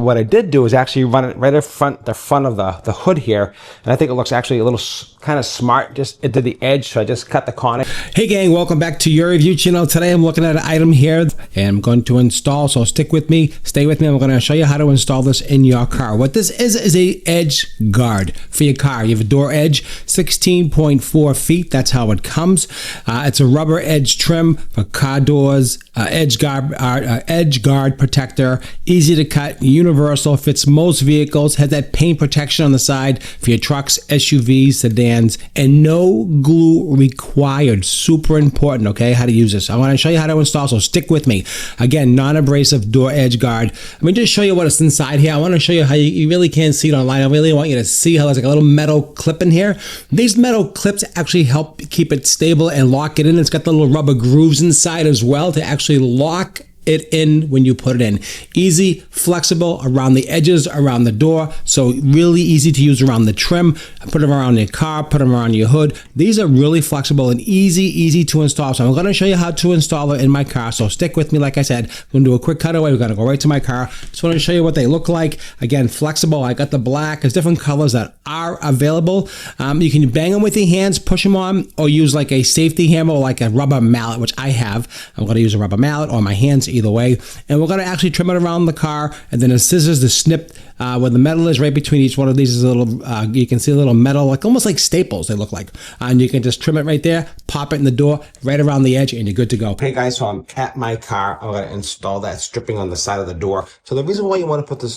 What I did do is actually run it right in front, the front of the hood here, and I think it looks actually a little kind of smart just into the edge, so I just cut the corner. Hey gang, welcome back to your review channel. Today I'm looking at an item here and I'm going to install, so stick with me, stay with me. I'm going to show you how to install this in your car. What this is a edge guard for your car. You have a door edge, 16.4 feet, that's how it comes. It's a rubber edge trim for car doors, edge guard protector, easy to cut, universal, fits most vehicles, has that paint protection on the side for your trucks, SUVs, sedans, and no glue required. Super important, okay, how to use this. I want to show you how to install, so stick with me. Again, non-abrasive door edge guard. Let me just show you what's inside here. I want to show you how you really can't see it online. I really want you to see how there's like a little metal clip in here. These metal clips actually help keep it stable and lock it in. It's got the little rubber grooves inside as well to actually lock it in when you put it in. Easy, flexible around the edges, around the door, so really easy to use around the trim. Put them around your car, put them around your hood. These are really flexible and easy to install. So I'm going to show you how to install it in my car, so stick with me. Like I said, I'm going to do a quick cutaway. We're going to go right to my car. Just want to show you what they look like. Again, flexible. I got the black. There's different colors that are available. You can bang them with your hands, push them on, or use like a safety hammer or like a rubber mallet, which I have. I'm going to use a rubber mallet or my hands, either way, and we're going to actually trim it around the car, and then the scissors to snip where the metal is. Right between each one of these is a little you can see a little metal, like almost like staples they look like, and you can just trim it right there, pop it in the door right around the edge, and you're good to go. Hey guys, so I'm at my car. I'm going to install that stripping on the side of the door. So the reason why you want to put this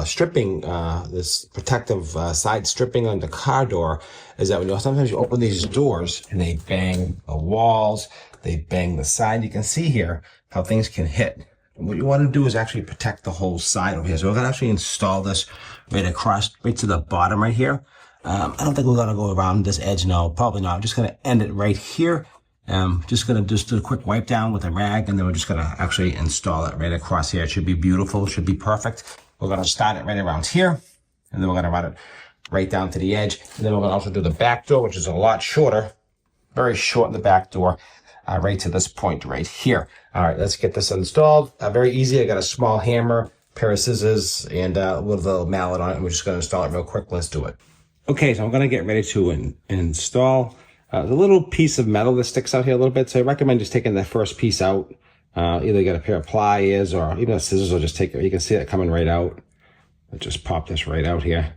stripping, this protective side stripping on the car door is that when sometimes you open these doors and they bang the walls, they bang the side. You can see here how things can hit. And what you want to do is actually protect the whole side over here. So we're going to actually install this right across, right to the bottom right here. I don't think we're going to go around this edge. No, probably not. I'm just going to end it right here. Just going to just do a quick wipe down with a rag, and then we're just going to actually install it right across here. It should be beautiful. It should be perfect. We're going to start it right around here, and then we're going to run it right down to the edge. And then we're going to also do the back door, which is a lot shorter, very short in the back door. Right to this point right here. All right, let's get this installed. Very easy. I got a small hammer, pair of scissors, and a little mallet on it. And we're just going to install it real quick. Let's do it. Okay, so I'm going to get ready to install the little piece of metal that sticks out here a little bit. So I recommend just taking that first piece out. Either get a pair of pliers or even scissors, or just take it. You can see it coming right out. I'll just pop this right out here.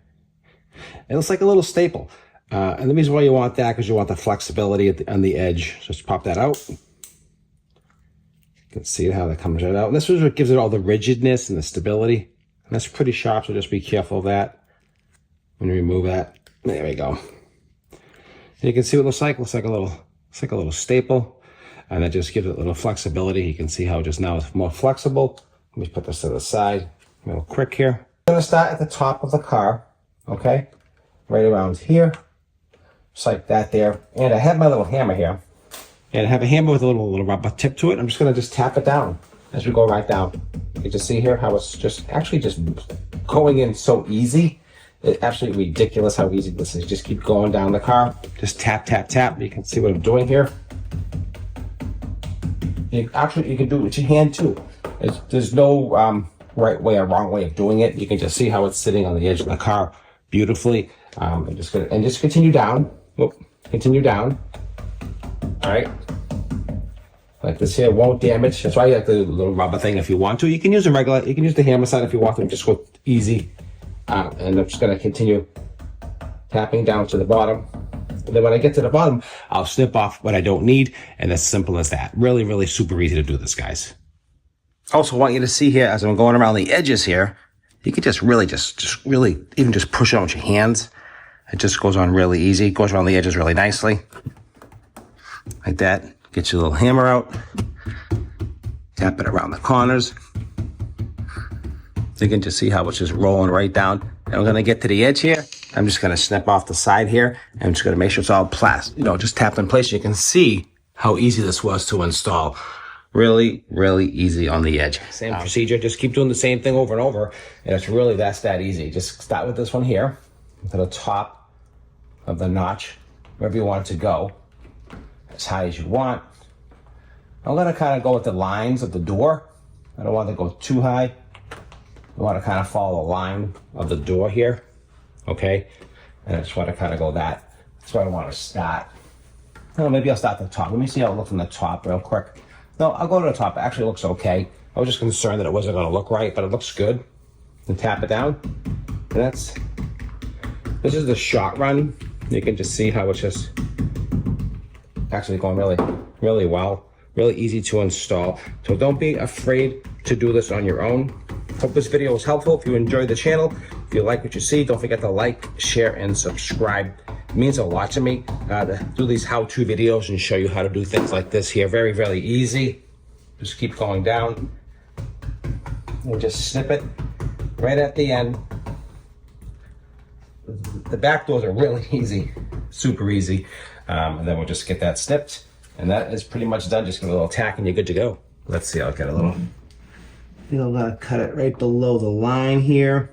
It looks like a little staple. And the reason why you want that, because you want the flexibility on the edge. Just pop that out. You can see how that comes right out. And this is what gives it all the rigidness and the stability. And that's pretty sharp, so just be careful of that when you remove that. There we go. And you can see what it looks like. It looks like a little staple. And that just gives it a little flexibility. You can see how just now it's more flexible. Let me put this to the side real quick here. I'm going to start at the top of the car, okay? Right around here. Just like that there. And I have my little hammer here. And I have a hammer with a little rubber tip to it. I'm just going to just tap it down as we go right down. You can just see here how it's just going in so easy. It's absolutely ridiculous how easy this is. Just keep going down the car. Just tap, tap, tap. You can see what I'm doing here. You can do it with your hand too. There's no right way or wrong way of doing it. You can just see how it's sitting on the edge of the car beautifully. I'm just continue down. Whoop, continue down. All right. Like this here won't damage. That's why you have the little rubber thing if you want to. You can use a regular, you can use the hammer side if you want to, just go easy. And I'm just going to continue tapping down to the bottom. And then when I get to the bottom, I'll snip off what I don't need. And as simple as that. Really super easy to do this, guys. Also want you to see here, as I'm going around the edges here, you can just really even just push it on with your hands. It just goes on really easy. It goes around the edges really nicely. Like that. Get your little hammer out. Tap it around the corners. So you can just see how it's just rolling right down. And we're going to get to the edge here. I'm just going to snip off the side here. And I'm just going to make sure it's all plastic, just tapped in place. You can see how easy this was to install. Really easy on the edge. Same procedure. Just keep doing the same thing over and over. And it's really that easy. Just start with this one here. To the top of the notch, wherever you want it to go, as high as you want. I'm going to kind of go with the lines of the door. I don't want to go too high. You want to kind of follow the line of the door here, okay? And I just want to kind of go that. That's where I want to start. Oh, maybe I'll start at the top. Let me see how it looks from the top real quick. No, I'll go to the top. It actually looks okay. I was just concerned that it wasn't going to look right, but it looks good. And tap it down. And this is the shot run. You can just see how it's just actually going really, really well. Really easy to install. So don't be afraid to do this on your own. Hope this video was helpful. If you enjoyed the channel, if you like what you see, don't forget to like, share, and subscribe. It means a lot to me to do these how-to videos and show you how to do things like this here. Very, very easy. Just keep going down and just snip it right at the end. The back doors are really easy, super easy. And then we'll just get that snipped. And that is pretty much done. Just give it a little tack and you're good to go. Let's see, I'll get a little, you'll cut it right below the line here.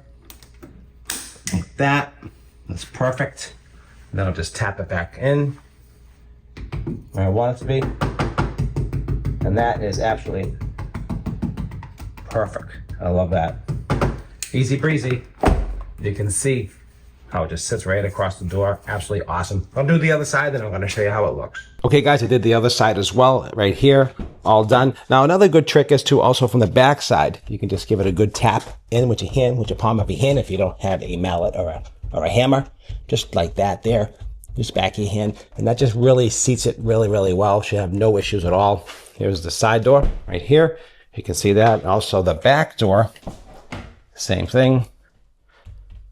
Like that. That's perfect. And then I'll just tap it back in where I want it to be. And that is absolutely perfect. I love that. Easy breezy. You can see how it just sits right across the door. Absolutely awesome. I'll do the other side, then I'm going to show you how it looks. Okay, guys, I did the other side as well, right here, all done. Now, another good trick is to also from the back side, you can just give it a good tap in with your hand, with your palm of your hand, if you don't have a mallet or a hammer, just like that there. Just back of your hand, and that just really seats it really, really well. Should have no issues at all. Here's the side door right here. You can see that. Also the back door, same thing.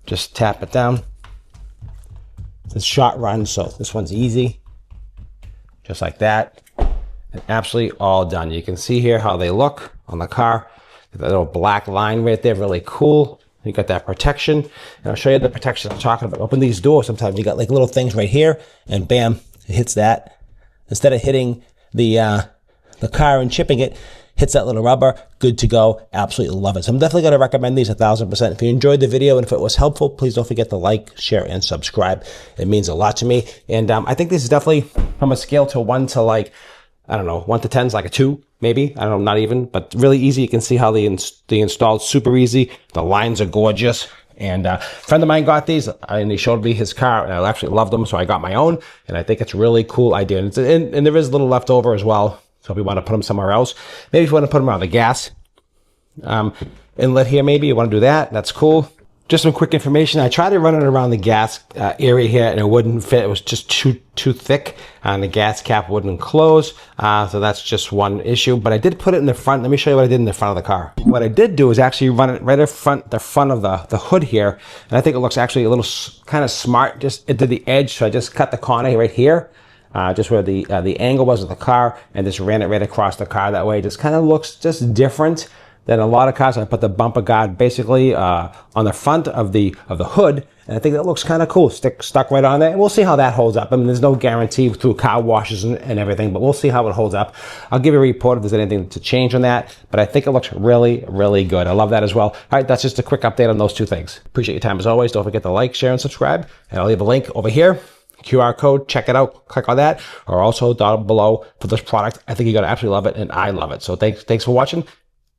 Just tap it down. It's a shot run, so this one's easy. Just like that. And absolutely all done. You can see here how they look on the car. That little black line right there, really cool. You got that protection. And I'll show you the protection I'm talking about. Open these doors, sometimes you got like little things right here, and bam, it hits that. Instead of hitting the car and chipping it, hits that little rubber, good to go. Absolutely love it. So I'm definitely going to recommend these 1000%. If you enjoyed the video and if it was helpful, please don't forget to like, share, and subscribe. It means a lot to me. And I think this is definitely from a scale to 1 to like, I don't know, 1 to 10 is like a 2, maybe. I don't know, not even, but really easy. You can see how they installed super easy. The lines are gorgeous. And a friend of mine got these and he showed me his car and I actually loved them. So I got my own and I think it's a really cool idea. And there is a little left over as well. So if you want to put them somewhere else, maybe if you want to put them around the gas inlet here, maybe you want to do that. That's cool. Just some quick information. I tried to run it around the gas area here and it wouldn't fit. It was just too thick and the gas cap wouldn't close. So that's just one issue, but I did put it in the front. Let me show you what I did in the front of the car. What I did do is actually run it right in front, the front of the hood here. And I think it looks actually a little kind of smart just into the edge. So I just cut the corner right here. Just where the angle was of the car and just ran it right across the car that way. Just kind of looks just different than a lot of cars. I put the bumper guard basically on the front of the hood, and I think that looks kind of cool. Stuck right on there, and we'll see how that holds up. I mean, there's no guarantee through car washes and everything, but we'll see how it holds up. I'll give you a report if there's anything to change on that, but I think it looks really, really good. I love that as well. All right, that's just a quick update on those two things. Appreciate your time as always. Don't forget to like, share, and subscribe, and I'll leave a link over here. QR code, check it out, click on that, or also down below for this product. I think you're going to absolutely love it, and I love it. So thanks for watching.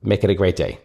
Make it a great day.